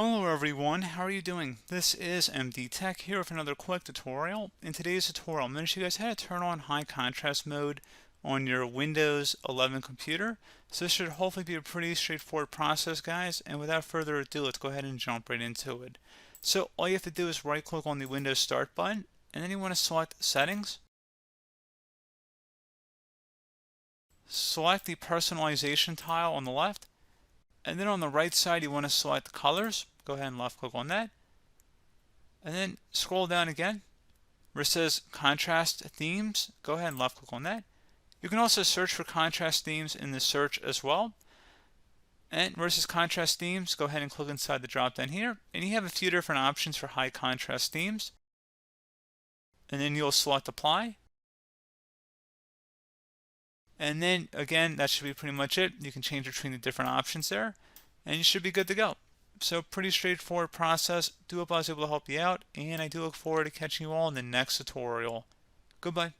Hello everyone, how are you doing? This is MD Tech here with another quick tutorial. In today's tutorial, I'm going to show you guys how to turn on high contrast mode on your Windows 11 computer. So this should hopefully be a pretty straightforward process, guys, and without further ado, let's go ahead and jump right into it. So all you have to do is right click on the Windows Start button, and then you want to select Settings. Select the Personalization tile on the left. And then on the right side, you want to select colors. Go ahead and left click on that. And then scroll down again where it says contrast themes. Go ahead and left click on that. You can also search for contrast themes in the search as well. And where it says contrast themes, go ahead and click inside the drop down here. And you have a few different options for high contrast themes. And then you'll select apply. And then again, that should be pretty much it. You can change between the different options there, and you should be good to go. So pretty straightforward process. Do hope I was able to help you out, and I do look forward to catching you all in the next tutorial. Goodbye.